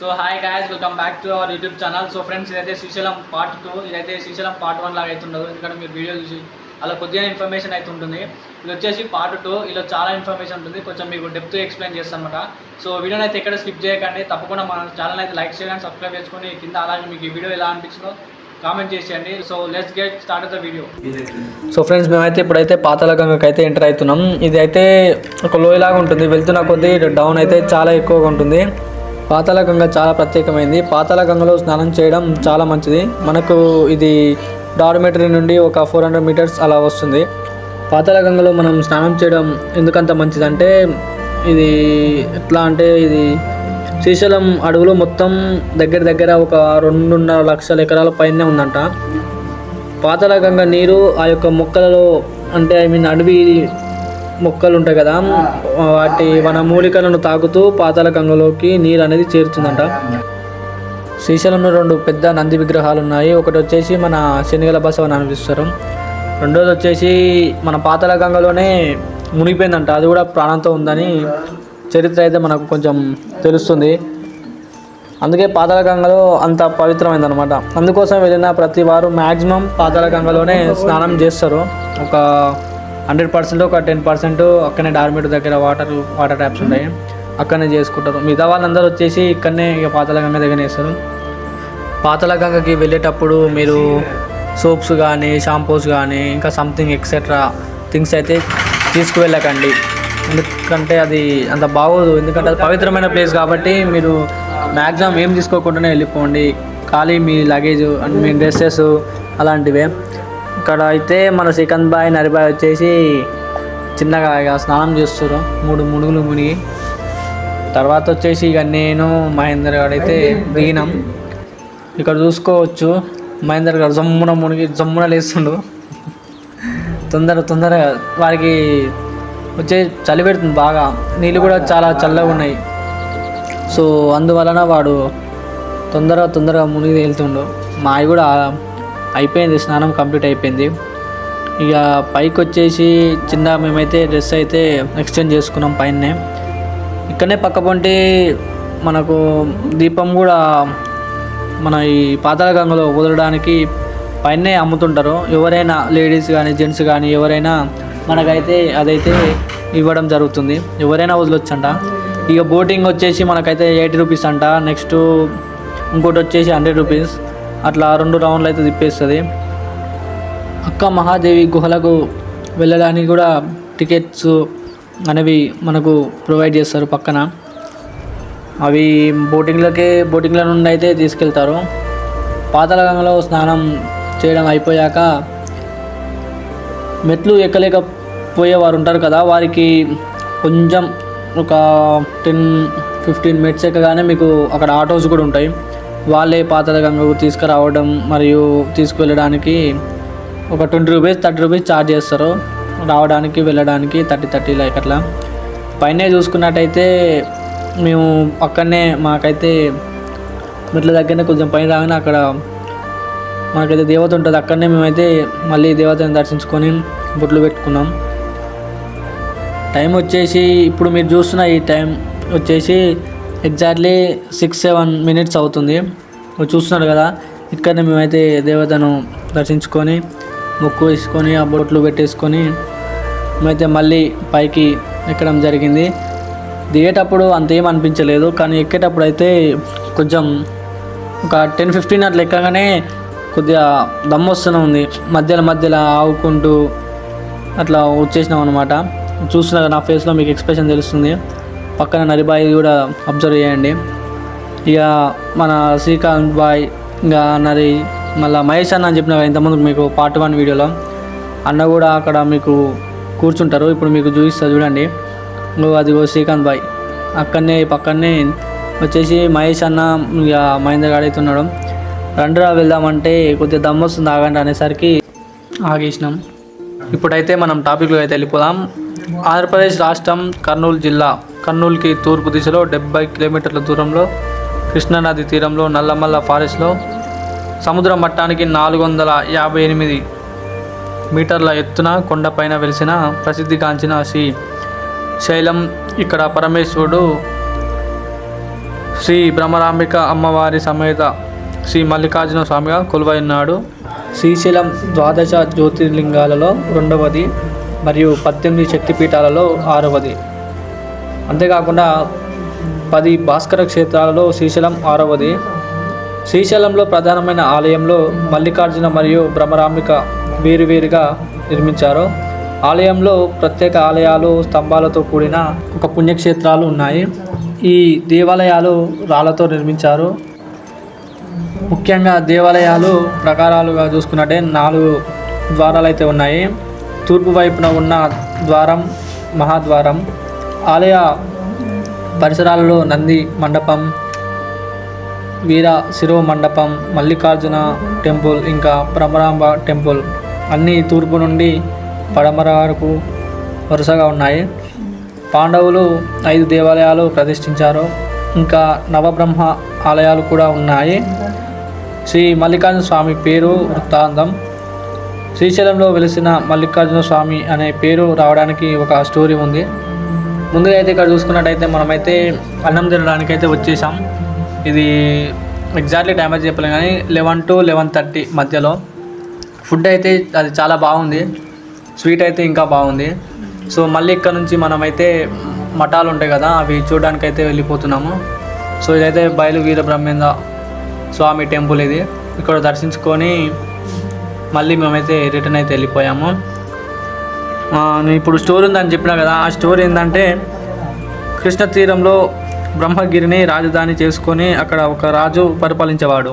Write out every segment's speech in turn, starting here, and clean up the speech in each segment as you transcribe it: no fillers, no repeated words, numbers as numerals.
So hi guys, welcome back to our YouTube channel. So friends, ఇదైతే Srisailam part 2. ఇదైతే Srisailam part 1 లాగా అయితే ఉండదు, ఎందుకంటే మీరు వీడియో చూసి అలా కొద్దిగా ఇన్ఫర్మేషన్ అయితే ఉంటుంది. ఇది వచ్చేసి పార్ట్ 2. ఇలా చాలా ఇన్ఫర్మేషన్ ఉంటుంది, కొంచెం మీకు డెప్త్ ఎక్స్ప్లెయిన్ చేస్తాను అనమాట. సో వీడియోని అయితే ఎక్కడ స్కిప్ చేయకండి, తప్పకుండా మన ఛానల్ అయితే లైక్ చేయండి, సబ్స్క్రైబ్ చేసుకొని కింద అలాగే మీకు ఈ వీడియో ఎలా అనిపించిందో కామెంట్ చేసేయండి. So let's get start the video. So friends, మేమైతే ఇప్పుడైతే పాతాళగంగకి అయితే ఎంటర్ అవుతున్నాం. ఇది అయితే ఒక లోయలాగా ఉంటుంది, వెళ్తున్న కొద్దీ డౌన్ అయితే చాలా ఎక్కువగా ఉంటుంది. పాతాళగంగ చాలా ప్రత్యేకమైంది. పాతాళగంగలో స్నానం చేయడం చాలా మంచిది. మనకు ఇది డార్మెటరీ నుండి ఒక 400 మీటర్స్ అలా వస్తుంది. పాతాళగంగలో మనం స్నానం చేయడం ఎందుకంత మంచిదంటే, ఇది ఎట్లా అంటే, ఇది శ్రీశైలం అడవులు మొత్తం దగ్గర ఒక 2.5 లక్షల ఎకరాల పైనే ఉందంట. పాతాళగంగ నీరు ఆ యొక్క మొక్కలలో, అంటే అడవి మొక్కలు ఉంటాయి కదా, వాటి మన మూలికలను తాకుతూ పాతాళగంగలోకి నీరు అనేది చేరుతుందంట. శ్రీశైలంలో 2 పెద్ద నంది విగ్రహాలు ఉన్నాయి. ఒకటి వచ్చేసి మన శనిగల బసవని అనిపిస్తారు, రెండోది వచ్చేసి మన పాతాళగంగలోనే మునిగిపోయిందంట. అది కూడా ప్రాణంతో ఉందని చరిత్ర అయితే మనకు కొంచెం తెలుస్తుంది. అందుకే పాతాళగంగలో అంత పవిత్రమైందనమాట. అందుకోసం వెళ్ళిన ప్రతి వారు మ్యాక్సిమం పాతాళగంగలోనే స్నానం చేస్తారు. ఒక 100%, ఒక 10% అక్కడనే డార్మెట్ దగ్గర వాటర్ ట్యాప్స్ ఉంటాయి, అక్కడనే చేసుకుంటారు. మిగతా వాళ్ళందరూ వచ్చేసి ఇక్కడనే ఇక పాతాళగంగ దగ్గరనే వేస్తారు. పాతాళగంగకి వెళ్ళేటప్పుడు మీరు సోప్స్ కానీ, షాంపూస్ కానీ, ఇంకా సంథింగ్ ఎక్సెట్రా థింగ్స్ అయితే తీసుకువెళ్ళకండి, ఎందుకంటే అది అంత బాగోదు. ఎందుకంటే అది పవిత్రమైన ప్లేస్ కాబట్టి మీరు మ్యాక్సిమం ఏం తీసుకోకుండానే వెళ్ళిపోండి. ఖాళీ మీ లగేజ్ అండ్ మీ డ్రెస్సెస్ అలాంటివే. ఇక్కడ అయితే మన శ్రీకాంత్ బాయ్, నరిబాయ్ వచ్చేసి చిన్నగా ఇక స్నానం చేస్తారు, 3 మునుగులు మునిగి. తర్వాత వచ్చేసి ఇక నేను మహేందర్ గారు అయితే దిగినాం. ఇక్కడ చూసుకోవచ్చు, మహేందర్ గారు జమ్మున మునిగి జమ్మున లేస్తుండు. తొందరగా వారికి వచ్చే చలి పెడుతుంది బాగా, నీళ్ళు కూడా చాలా చల్లగా ఉన్నాయి. సో అందువలన వాడు తొందరగా మునిగి తేలుతుండు. మావి కూడా అయిపోయింది, స్నానం కంప్లీట్ అయిపోయింది. ఇక పైకి వచ్చేసి మేమైతే డ్రెస్ అయితే ఎక్స్చేంజ్ చేసుకున్నాం పైనే. ఇక్కడనే పక్కపొంటి మనకు దీపం కూడా మన ఈ పాతాళగంగలో వదలడానికి పైనే అమ్ముతుంటారు. ఎవరైనా లేడీస్ కానీ జెంట్స్ కానీ ఎవరైనా మనకైతే అదైతే ఇవ్వడం జరుగుతుంది, ఎవరైనా వదలొచ్చంట. ఇక బోటింగ్ వచ్చేసి మనకైతే 80 రూపీస్ అంట. నెక్స్ట్ ఇంకోటి వచ్చేసి 100 రూపీస్. అట్లా 2 రౌండ్లు అయితే తిప్పేస్తుంది. అక్క మహాదేవి గుహలకు వెళ్ళడానికి కూడా టికెట్స్ అనేవి మనకు ప్రొవైడ్ చేస్తారు పక్కన. అవి బోటింగ్ల నుండి అయితే తీసుకెళ్తారు. పాతాళగంగలో స్నానం చేయడం అయిపోయాక మెట్లు ఎక్కలేకపోయేవారు ఉంటారు కదా, వారికి కొంచెం ఒక 10-15 మినిట్స్ ఎక్కగానే మీకు అక్కడ ఆటోస్ కూడా ఉంటాయి. వాళ్ళే పాతాళగంగకు తీసుకురావడం మరియు తీసుకువెళ్ళడానికి ఒక 20 రూపీస్ 30 రూపీస్ ఛార్జ్ చేస్తారు. రావడానికి వెళ్ళడానికి 30 లైక్ అట్లా. పైన చూసుకున్నట్టయితే మేము అక్కడనే మాకైతే మెట్ల దగ్గరనే కొంచెం పైన రాగానే అక్కడ మనకైతే దేవత ఉంటుంది. అక్కడనే మేమైతే మళ్ళీ దేవతని దర్శించుకొని బొట్లు పెట్టుకున్నాం. టైం వచ్చేసి ఇప్పుడు మీరు చూస్తున్న ఈ టైం వచ్చేసి ఎగ్జాక్ట్లీ 6-7 మినిట్స్ అవుతుంది. చూస్తున్నారు కదా, ఇక్కడనే మేమైతే దేవతను దర్శించుకొని మొక్కు వేసుకొని ఆ బొట్లు పెట్టేసుకొని మేమైతే మళ్ళీ పైకి ఎక్కడం జరిగింది. దిగేటప్పుడు అంతేం అనిపించలేదు, కానీ ఎక్కేటప్పుడు అయితే కొంచెం ఒక 10-15 అట్లా ఎక్కగానే కొద్దిగా దమ్ము వస్తూనే ఉంది. మధ్యలో ఆవుకుంటూ అట్లా వచ్చేసినాం అనమాట. చూస్తున్నారు నా ఫేస్లో మీకు ఎక్స్ప్రెషన్ తెలుస్తుంది. పక్కన నరిబాయి కూడా అబ్జర్వ్ చేయండి. ఇక మన శ్రీకాంత్ బాయ్, ఇంకా మళ్ళీ మహేష్ అన్న అని చెప్పిన ఇంతకుముందు మీకు పార్ట్ 1 వీడియోలో అన్న కూడా అక్కడ మీకు కూర్చుంటారు. ఇప్పుడు మీకు చూపిస్తా చూడండి. అదిగో శ్రీకాంత్ బాయ్ అక్కడనే పక్కనే వచ్చేసి మహేష్ అన్న, ఇక మహేందర్ గారు అయితే ఉన్నాడు. రండిరా వెళ్దామంటే కొద్దిగా దమ్ము వస్తుంది ఆగండి అనేసరికి ఆగేసినాం. ఇప్పుడైతే మనం టాపిక్లో అయితే వెళ్ళిపోదాం. ఆంధ్రప్రదేశ్ రాష్ట్రం కర్నూలు జిల్లా, కర్నూలుకి తూర్పు దిశలో 70 కిలోమీటర్ల దూరంలో కృష్ణానది తీరంలో నల్లమల్ల ఫారెస్ట్లో సముద్ర మట్టానికి 458 మీటర్ల ఎత్తున కొండపైన వెలిసిన ప్రసిద్ధిగాంచిన శ్రీ శైలం. ఇక్కడ పరమేశ్వరుడు శ్రీ భ్రమరాంబిక అమ్మవారి సమేత శ్రీ మల్లికార్జున స్వామిగా కొలువై ఉన్నాడు. శ్రీశైలం ద్వాదశ జ్యోతిర్లింగాలలో 2వది మరియు 18 శక్తిపీఠాలలో 6వది. అంతేకాకుండా 10 భాస్కర క్షేత్రాలలో శ్రీశైలం 6వది. శ్రీశైలంలో ప్రధానమైన ఆలయంలో మల్లికార్జున మరియు భ్రమరాంబిక వేరువేరుగా నిర్మించారు. ఆలయంలో ప్రత్యేక ఆలయాలు, స్తంభాలతో కూడిన ఒక పుణ్యక్షేత్రాలు ఉన్నాయి. ఈ దేవాలయాలు రాళ్లతో నిర్మించారు. ముఖ్యంగా దేవాలయాలు ప్రకారాలుగా చూసుకున్నట్టే 4 ద్వారాలు అయితే ఉన్నాయి. తూర్పు వైపున ఉన్న ద్వారం మహాద్వారం. ఆలయ పరిసరాలలో నంది మండపం, వీర శిరో మండపం, మల్లికార్జున టెంపుల్, ఇంకా భ్రమరాంబ టెంపుల్ అన్నీ తూర్పు నుండి పడమర వరకు వరుసగా ఉన్నాయి. పాండవులు 5 దేవాలయాలు ప్రతిష్ఠించారు. ఇంకా నవబ్రహ్మ ఆలయాలు కూడా ఉన్నాయి. శ్రీ మల్లికార్జున స్వామి పేరు వృత్తాంతం. శ్రీశైలంలో వెలిసిన మల్లికార్జున స్వామి అనే పేరు రావడానికి ఒక స్టోరీ ఉంది. ముందుగా అయితే ఇక్కడ చూసుకున్నట్టయితే మనమైతే అన్నం తినడానికి అయితే వచ్చేసాం. ఇది ఎగ్జాక్ట్లీ టైం అయితే చెప్పలేం కానీ 11 to 11:30 మధ్యలో. ఫుడ్ అయితే అది చాలా బాగుంది. స్వీట్ అయితే ఇంకా బాగుంది. సో మళ్ళీ ఇక్కడ నుంచి మనమైతే మఠాలు ఉంటాయి కదా, అవి చూడడానికి అయితే వెళ్ళిపోతున్నాము. సో ఇదైతే బయలు వీర బ్రహ్మేంద్ర స్వామి టెంపుల్. ఇది ఇక్కడ దర్శించుకొని మళ్ళీ మేమైతే రిటర్న్ అయితే వెళ్ళిపోయాము. నేను ఇప్పుడు స్టోరీ ఉందని చెప్పినా కదా, ఆ స్టోరీ ఏంటంటే కృష్ణ తీరంలో బ్రహ్మగిరిని రాజధాని చేసుకొని అక్కడ ఒక రాజు పరిపాలించేవాడు.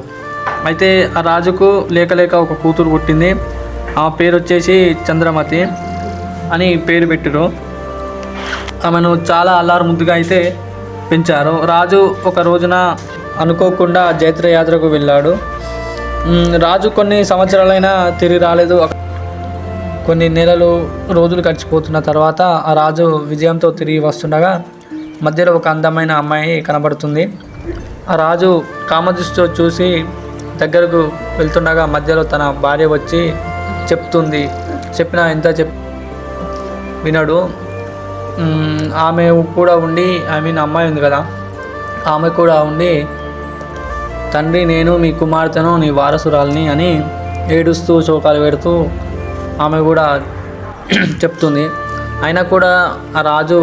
అయితే ఆ రాజుకు లేక ఒక కూతురు పుట్టింది. ఆ పేరు వచ్చేసి చంద్రమతి అని పేరు పెట్టారు. ఆమెను చాలా అల్లారు ముద్దుగా అయితే పెంచారు. రాజు ఒక రోజున అనుకోకుండా జైత్రయాత్రకు వెళ్ళాడు. రాజు కొన్ని సంవత్సరాలైనా తిరిగి రాలేదు. కొన్ని నెలలు రోజులు గడిచిపోతున్న తర్వాత ఆ రాజు విజయంతో తిరిగి వస్తుండగా మధ్యలో ఒక అందమైన అమ్మాయి కనబడుతుంది. ఆ రాజు కామదృష్టితో చూసి దగ్గరకు వెళ్తుండగా మధ్యలో తన భార్య వచ్చి చెప్తుంది. చెప్పినా ఎంత వినడు. ఆమె కూడా ఉండి, అమ్మాయి ఉంది కదా, ఆమె కూడా ఉండి, తండ్రి నేను మీ కుమార్తెను నీ వారసురాల్ని అని ఏడుస్తూ శోకాలు పెడుతూ ఆమె కూడా చెప్తుంది. అయినా కూడా ఆ రాజు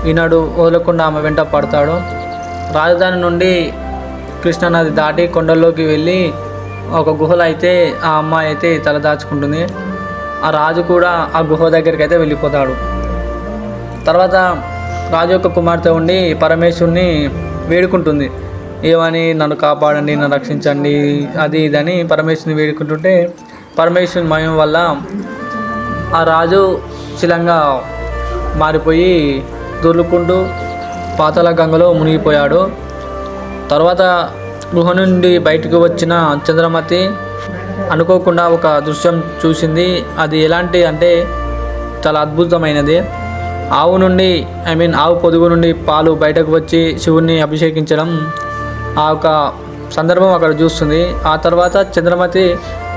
వినడు, వదలకుండా ఆమె వెంట పడతాడు. రాజధాని నుండి కృష్ణానది దాటి కొండల్లోకి వెళ్ళి ఒక గుహలో అయితే ఆ అమ్మాయి అయితే తలదాచుకుంటుంది. ఆ రాజు కూడా ఆ గుహ దగ్గరికి అయితే వెళ్ళిపోతాడు. తర్వాత రాజు యొక్క కుమార్తె ఉండి పరమేశ్వరుని వేడుకుంటుంది. ఏమని, నన్ను కాపాడండి, నన్ను రక్షించండి, అది ఇదని పరమేశ్వరుని వేడుకుంటుంటే పరమేశ్వరుని మహిమ వల్ల ఆ రాజు శిలంగా మారిపోయి దొర్లుకుంటూ పాతాళ గంగలో మునిగిపోయాడు. తర్వాత గుహ నుండి బయటకు వచ్చిన చంద్రమతి అనుకోకుండా ఒక దృశ్యం చూసింది. అది ఎలాంటి అంటే చాలా అద్భుతమైనది. ఆవు పొదుగు నుండి పాలు బయటకు వచ్చి శివుణ్ణి అభిషేకించడం ఆ ఒక సందర్భం అక్కడ చూస్తుంది. ఆ తర్వాత చంద్రమతి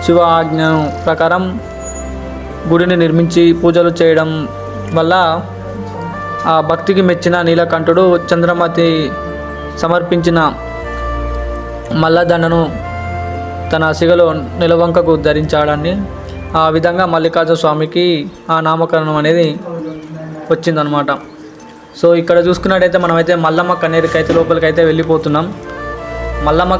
శివ ఆజ్ఞ ప్రకారం గుడిని నిర్మించి పూజలు చేయడం వల్ల ఆ భక్తికి మెచ్చిన నీలకంఠుడు చంద్రమతి సమర్పించిన మల్లదండను తన సిగలో నిలవంకకు ధరించాడని, ఆ విధంగా మల్లికార్జున స్వామికి ఆ నామకరణం అనేది వచ్చిందనమాట. సో ఇక్కడ చూసుకున్నట్టయితే మనమైతే మల్లమ్మ కన్నీరుకి అయితే లోపలికైతే వెళ్ళిపోతున్నాం. మల్లమ్మ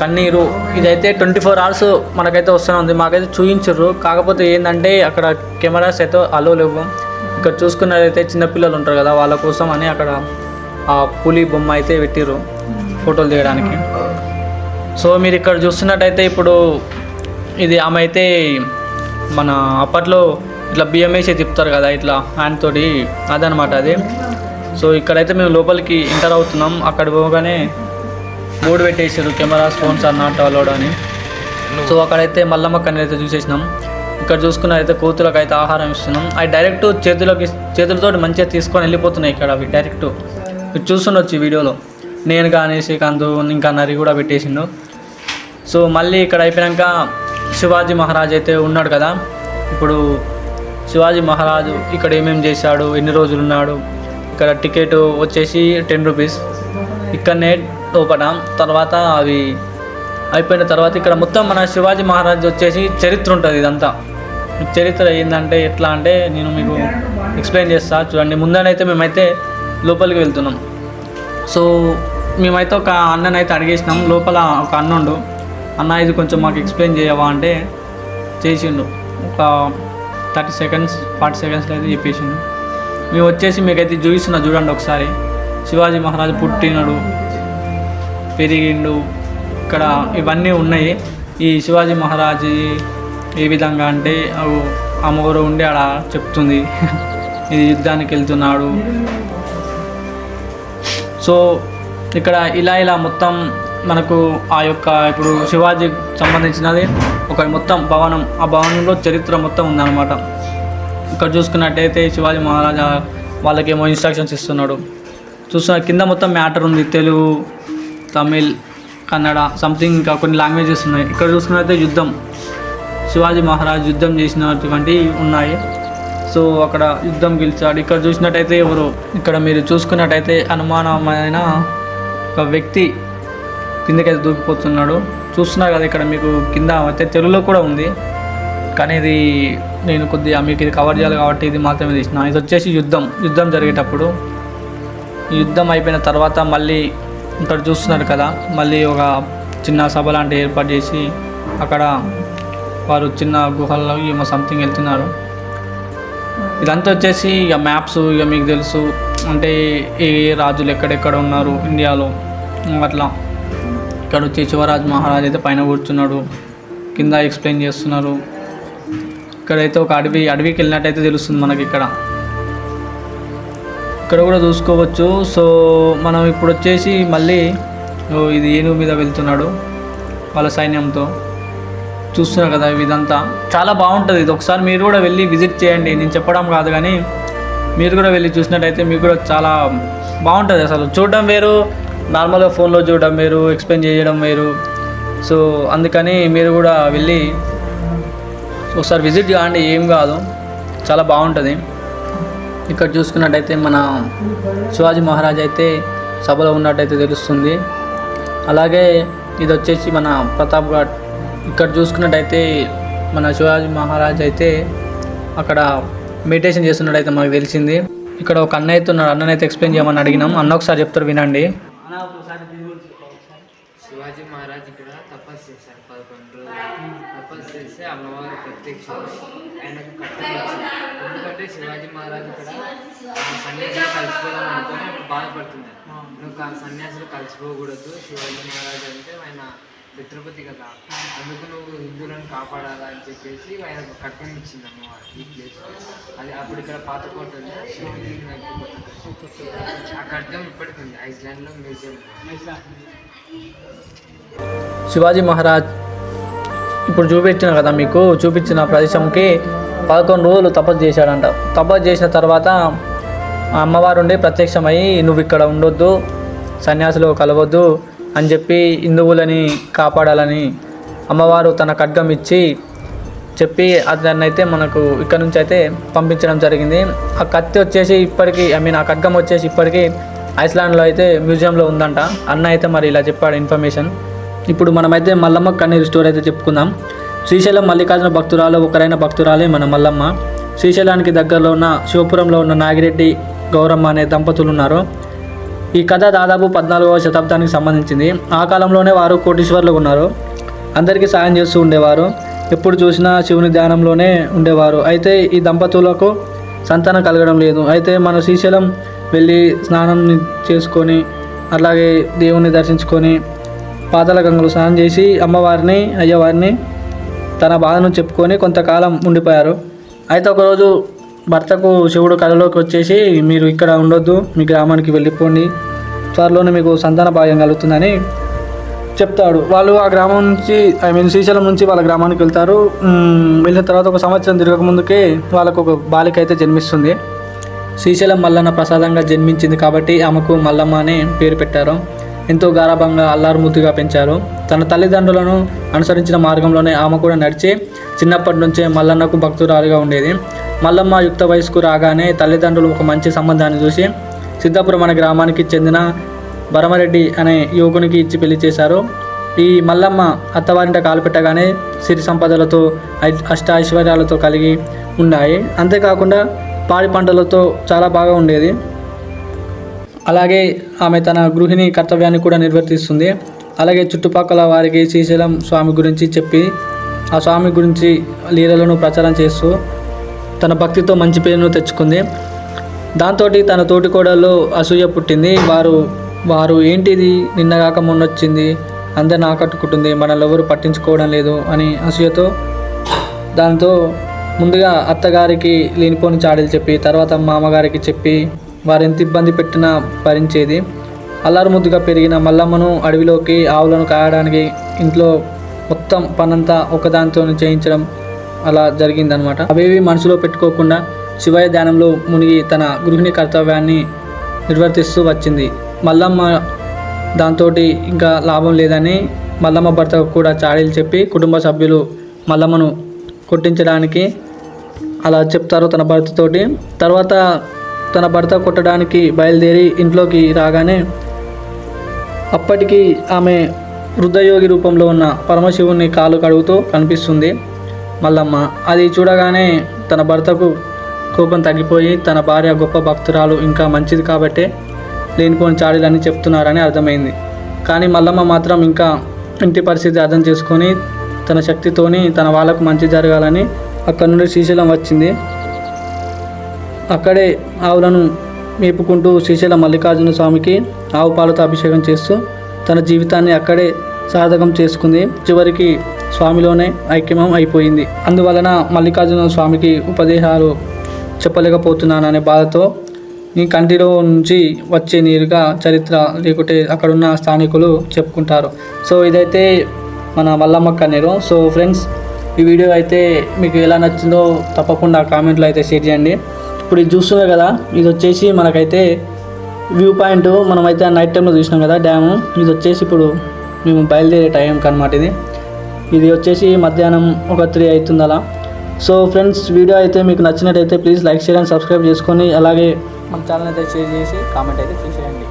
కన్నీరు ఇదైతే 24 hours మనకైతే వస్తూనే ఉంది. మాకైతే చూపించరు. కాకపోతే ఏంటంటే అక్కడ కెమెరాస్ అయితే అలో లేవు. ఇక్కడ చూసుకున్నట్టయితే చిన్నపిల్లలు ఉంటారు కదా, వాళ్ళ కోసం అని అక్కడ ఆ పులి బొమ్మ అయితే పెట్టిర్రు ఫోటోలు తీయడానికి. సో మీరు ఇక్కడ చూస్తున్నట్టయితే ఇప్పుడు ఇది ఆమె అయితే మన అప్పట్లో ఇట్లా బియ్యం వేసి తిప్పుతారు కదా ఇట్లా హ్యాండ్ తోటి, అదనమాట అది. సో ఇక్కడైతే మేము లోపలికి ఎంటర్ అవుతున్నాం. అక్కడ పోగానే బోర్డు పెట్టేసారు, cameras phones are not allowed అని. సో అక్కడైతే మల్లమ్మ కన్నీరు అయితే చూసేసినాం. ఇక్కడ చూసుకున్నట్టయితే కోతులకు అయితే ఆహారం ఇస్తున్నాం. అవి డైరెక్ట్ చేతులతో మంచిగా తీసుకొని వెళ్ళిపోతున్నాయి. ఇక్కడ అవి డైరెక్ట్ మీరు చూస్తుండొచ్చు ఈ వీడియోలో. నేను కానీ శ్రీకాంత్ ఇంకా నరి కూడా పెట్టేసిండు. సో మళ్ళీ ఇక్కడ అయిపోయాక శివాజీ మహారాజ్ అయితే ఉన్నాడు కదా. ఇప్పుడు శివాజీ మహారాజు ఇక్కడ ఏమేమి చేశాడు, ఎన్ని రోజులు ఉన్నాడు. ఇక్కడ టికెట్ వచ్చేసి 10 రూపీస్. ఇక్కడనే లోపల. తర్వాత అవి అయిపోయిన తర్వాత ఇక్కడ మొత్తం మన శివాజీ మహారాజ్ వచ్చేసి చరిత్ర ఉంటుంది. ఇదంతా చరిత్ర ఏంటంటే ఎట్లా అంటే నేను మీకు ఎక్స్ప్లెయిన్ చేస్తా చూడండి. ముందనైతే మేమైతే లోపలికి వెళ్తున్నాం. సో మేమైతే ఒక అన్ననైతే అడిగేసినాం. లోపల ఒక అన్నుండు, అన్న ఇది కొంచెం మాకు ఎక్స్ప్లెయిన్ చేయవా అంటే చేసిండు. ఒక 30 సెకండ్స్ 40 సెకండ్స్లో అయితే చెప్పేసిండు. మేము వచ్చేసి మీకైతే చూపిస్తున్నా చూడండి ఒకసారి. శివాజీ మహారాజు పుట్టినడు, పెరిగిండు, ఇక్కడ ఇవన్నీ ఉన్నాయి. ఈ శివాజీ మహారాజు ఏ విధంగా అంటే అమ్మగారు ఉండి ఆడ చెప్తుంది ఇది యుద్ధానికి వెళ్తున్నాడు. సో ఇక్కడ ఇలా మొత్తం మనకు ఆ యొక్క ఇప్పుడు శివాజీకి సంబంధించినది ఒక మొత్తం భవనం, ఆ భవనంలో చరిత్ర మొత్తం ఉందన్నమాట. ఇక్కడ చూసుకున్నట్టయితే శివాజీ మహారాజా వాళ్ళకేమో ఇన్స్ట్రక్షన్స్ ఇస్తున్నాడు. చూస్తున్న కింద మొత్తం మ్యాటర్ ఉంది, తెలుగు, తమిళ్, కన్నడ, సంథింగ్ ఇంకా కొన్ని లాంగ్వేజెస్ ఉన్నాయి. ఇక్కడ చూసుకున్నట్టయితే యుద్ధం, శివాజీ మహారాజ్ యుద్ధం చేసినటువంటివి ఉన్నాయి. సో అక్కడ యుద్ధం గెలిచాడు. ఇక్కడ చూసినట్టయితే ఎవరు, ఇక్కడ మీరు చూసుకున్నట్టయితే అనుమానమైన ఒక వ్యక్తి కిందకైతే దూకిపోతున్నాడు. చూస్తున్నారు కదా ఇక్కడ మీకు కింద అయితే తెలుగులో కూడా ఉంది, కానీ ఇది నేను కొద్దిగా మీకు ఇది కవర్ చేయాలి కాబట్టి ఇది మాత్రమే తీసిన. ఇది వచ్చేసి యుద్ధం జరిగేటప్పుడు, ఈ యుద్ధం అయిపోయిన తర్వాత మళ్ళీ ఇక్కడ చూస్తున్నారు కదా, మళ్ళీ ఒక చిన్న సభ లాంటి ఏర్పాటు చేసి అక్కడ వారు చిన్న గుహల్లో ఏమో సంథింగ్ వెళ్తున్నారు. ఇదంతా వచ్చేసి ఇక మ్యాప్స్, ఇక మీకు తెలుసు అంటే ఏ రాజులు ఎక్కడెక్కడ ఉన్నారు ఇండియాలో అట్లా. ఇక్కడ వచ్చి శివరాజ్ మహారాజ్ అయితే పైన కూర్చున్నాడు, కింద ఎక్స్ప్లెయిన్ చేస్తున్నారు. ఇక్కడైతే ఒక అడవికి వెళ్ళినట్టయితే తెలుస్తుంది మనకి. ఇక్కడ కూడా చూసుకోవచ్చు. సో మనం ఇప్పుడు వచ్చేసి మళ్ళీ ఇది ఏనుగు మీద వెళ్తున్నాడు వాళ్ళ సైన్యంతో. చూస్తున్నారు కదా ఇదంతా చాలా బాగుంటుంది. ఇది ఒకసారి మీరు కూడా వెళ్ళి విజిట్ చేయండి. నేను చెప్పడం కాదు కానీ మీరు కూడా వెళ్ళి చూసినట్టయితే మీకు కూడా చాలా బాగుంటుంది. అసలు చూడడం వేరు, నార్మల్గా ఫోన్లో చూడడం వేరు, ఎక్స్ప్లెయిన్ చేయడం వేరు. సో అందుకని మీరు కూడా వెళ్ళి ఒకసారి విజిట్ కాండి, ఏం కాదు, చాలా బాగుంటుంది. ఇక్కడ చూసుకున్నట్టయితే మన శివాజీ మహారాజ్ అయితే సభలో ఉన్నట్టయితే తెలుస్తుంది. అలాగే ఇది వచ్చేసి మన ప్రతాప్గఢ్. ఇక్కడ చూసుకున్నట్టయితే మన శివాజీ మహారాజ్ అయితే అక్కడ మెడిటేషన్ చేస్తున్నట్టయితే మనకు తెలిసింది. ఇక్కడ ఒక అన్న అయితే ఉన్నాడు, అన్ననైతే ఎక్స్ప్లెయిన్ చేయమని అడిగినాం. అన్న ఒకసారి చెప్తారు వినండి. శివాజీ మహారాజ్ ఇక్కడ తపస్సు చేశారు 11 రోజులు. తపస్సు చేస్తే అమ్మవారు ప్రత్యక్ష ఆయనకు కట్టనిచ్చింది. ఎందుకంటే శివాజీ మహారాజ్ ఇక్కడ సన్యాసులు కలిసిపోదాం అనుకుని బాధపడుతున్నారు. నువ్వు సన్యాసులు కలిసిపోకూడదు, శివాజీ మహారాజ్ అంటే ఆయన ఛత్రపతి కదా, అందుకు నువ్వు హిందువులను కాపాడాలా అని చెప్పేసి ఆయనకు కట్టనిచ్చింది అమ్మవారు ఈ ప్లేస్. అది అప్పుడు ఇక్కడ పాత కోట ఉంది, శివుడి ఆ ఖడ్గం ఇప్పటికి ఉంది ఐస్లాండ్లో మ్యూజియం. శివాజీ మహారాజ్ ఇప్పుడు చూపించిన కదా మీకు చూపించిన ప్రదేశంకి 11 రోజులు తపస్సు చేశాడంట. తపస్సు చేసిన తర్వాత అమ్మవారు ఉండి ప్రత్యక్షమై నువ్వు ఇక్కడ ఉండొద్దు, సన్యాసులు కలవద్దు అని చెప్పి హిందువులని కాపాడాలని అమ్మవారు తన ఖడ్గం ఇచ్చి చెప్పి అతన్ని అయితే మనకు ఇక్కడ నుంచి అయితే పంపించడం జరిగింది. ఆ కత్తి వచ్చేసి ఇప్పటికీ ఆ ఖడ్గం వచ్చేసి ఇప్పటికీ ఐస్లాండ్లో అయితే మ్యూజియంలో ఉందంట. అన్న అయితే మరి ఇలా చెప్పాడు ఇన్ఫర్మేషన్. ఇప్పుడు మనమైతే మల్లమ్మ కన్నీరు స్టోరీ అయితే చెప్పుకుందాం. శ్రీశైలం మల్లికార్జున భక్తురాలు ఒకరైన భక్తురాలే మన మల్లమ్మ. శ్రీశైలానికి దగ్గరలో ఉన్న శివపురంలో ఉన్న నాగిరెడ్డి గౌరమ్మ అనే దంపతులు ఉన్నారు. ఈ కథ దాదాపు 14వ శతాబ్దానికి సంబంధించింది. ఆ కాలంలోనే వారు కోటీశ్వర్లు ఉన్నారు. అందరికీ సాయం చేస్తూ ఉండేవారు. ఎప్పుడు చూసినా శివుని ధ్యానంలోనే ఉండేవారు. అయితే ఈ దంపతులకు సంతానం కలగడం లేదు. అయితే మన శ్రీశైలం వెళ్ళి స్నానం చేసుకొని అలాగే దేవుని దర్శించుకొని పాతాళ గంగలో స్నానం చేసి అమ్మవారిని అయ్యవారిని తన బాధను చెప్పుకొని కొంతకాలం ఉండిపోయారు. అయితే ఒకరోజు భర్తకు శివుడు కళలోకి వచ్చేసి మీరు ఇక్కడ ఉండొద్దు, మీ గ్రామానికి వెళ్ళిపోండి, త్వరలోనే మీకు సంతాన భాగ్యం కలుగుతుందని చెప్తాడు. వాళ్ళు ఆ గ్రామం నుంచి శ్రీశైలం నుంచి వాళ్ళ గ్రామానికి వెళ్తారు. వెళ్ళిన తర్వాత ఒక సంవత్సరం తిరగకముందుకే వాళ్ళకు ఒక బాలిక అయితే జన్మిస్తుంది. శ్రీశైలం మల్లన్న ప్రసాదంగా జన్మించింది కాబట్టి ఆమెకు మల్లమ్మ అనే పేరు పెట్టారు. ఎంతో గారాభంగా అల్లారుముద్దుగా పెంచారు. తన తల్లిదండ్రులను అనుసరించిన మార్గంలోనే ఆమె కూడా నడిచి చిన్నప్పటి నుంచే మల్లన్నకు భక్తురాలుగా ఉండేది. మల్లమ్మ యుక్త వయసుకు రాగానే తల్లిదండ్రులు ఒక మంచి సంబంధాన్ని చూసి సిద్ధాపురం అనే గ్రామానికి చెందిన భరమరెడ్డి అనే యువకునికి ఇచ్చి పెళ్లి చేశారు. ఈ మల్లమ్మ అత్తవారింట కాలు పెట్టగానే సిరి సంపదలతో అష్ట ఐశ్వర్యాలతో కలిగి ఉన్నాయి. అంతేకాకుండా పాడి పంటలతో చాలా బాగా ఉండేది. అలాగే ఆమె తన గృహిణి కర్తవ్యాన్ని కూడా నిర్వర్తిస్తుంది. అలాగే చుట్టుపక్కల వారికి శ్రీశైలం స్వామి గురించి చెప్పి ఆ స్వామి గురించి లీలలను ప్రచారం చేస్తూ తన భక్తితో మంచి పేరును తెచ్చుకుంది. దాంతో తన తోటి కోడల్లో అసూయ పుట్టింది. వారు ఏంటిది నిన్నగాక మొన్నొచ్చింది, అందరిని ఆకట్టుకుంటుంది, మనల్ని ఎవరు పట్టించుకోవడం లేదు అని అసూయతో దాంతో ముందుగా అత్తగారికి లేనిపోని చాడీలు చెప్పి తర్వాత మామగారికి చెప్పి వారు ఎంత ఇబ్బంది పెట్టినా భరించేది. అల్లారు ముద్దుగా పెరిగిన మల్లమ్మను అడవిలోకి ఆవులను కాయడానికి ఇంట్లో మొత్తం పనంతా ఒకదానితో చేయించడం అలా జరిగిందనమాట. అవేవి మనసులో పెట్టుకోకుండా శివయ్య ధ్యానంలో మునిగి తన గృహిణి కర్తవ్యాన్ని నిర్వర్తిస్తూ వచ్చింది. మల్లమ్మ దాంతో ఇంకా లాభం లేదని మల్లమ్మ భర్తకు కూడా చాడీలు చెప్పి కుటుంబ సభ్యులు మల్లమ్మను కొట్టించడానికి అలా చెప్తారు తన భర్తతోటి. తర్వాత తన భర్త కొట్టడానికి బయలుదేరి ఇంట్లోకి రాగానే అప్పటికి ఆమె వృద్ధయోగి రూపంలో ఉన్న పరమశివుని కాలు కడుగుతూ కనిపిస్తుంది మల్లమ్మ. అది చూడగానే తన భర్తకు కోపం తగ్గిపోయి తన భార్య గొప్ప భక్తురాలు, ఇంకా మంచిది కాబట్టే లేనిపోని చాడీలని చెప్తున్నారని అర్థమైంది. కానీ మల్లమ్మ మాత్రం ఇంకా ఇంటి పరిస్థితి అర్థం చేసుకొని తన శక్తితోని తన వాళ్ళకు మంచి జరగాలని అక్కడ నుండి శ్రీశైలం వచ్చింది. అక్కడే ఆవులను మేపుకుంటూ శ్రీశైలం మల్లికార్జున స్వామికి ఆవు పాలతో అభిషేకం చేస్తూ తన జీవితాన్ని అక్కడే సార్థకం చేసుకుంది. చివరికి స్వామిలోనే ఐక్యమం అయిపోయింది. అందువలన మల్లికార్జున స్వామికి ఉపదేశాలు చెప్పలేకపోతున్నాననే బాధతో నీ కంటిలో నుంచి వచ్చే నీరుగా చరిత్ర లేకుంటే అక్కడున్న స్థానికులు చెప్పుకుంటారు. సో ఇదైతే మన మల్లమ్మ కన్నీరు. సో ఫ్రెండ్స్, ఈ వీడియో అయితే మీకు ఎలా నచ్చిందో తప్పకుండా కామెంట్లో అయితే షేర్ చేయండి. ఇప్పుడు ఇది చూస్తున్నారు కదా, ఇది వచ్చేసి మనకైతే వ్యూ పాయింట్. మనమైతే నైట్ టైంలో చూసినాం కదా డ్యాము. ఇది వచ్చేసి ఇప్పుడు మేము బయలుదేరే టైం కనమాట. ఇది వచ్చేసి మధ్యాహ్నం 3 అవుతుంది అలా. సో ఫ్రెండ్స్, వీడియో అయితే మీకు నచ్చినట్టయితే please like, share and subscribe చేసుకొని అలాగే మన ఛానల్ అయితే షేర్ చేసి కామెంట్ అయితే చేసేయండి.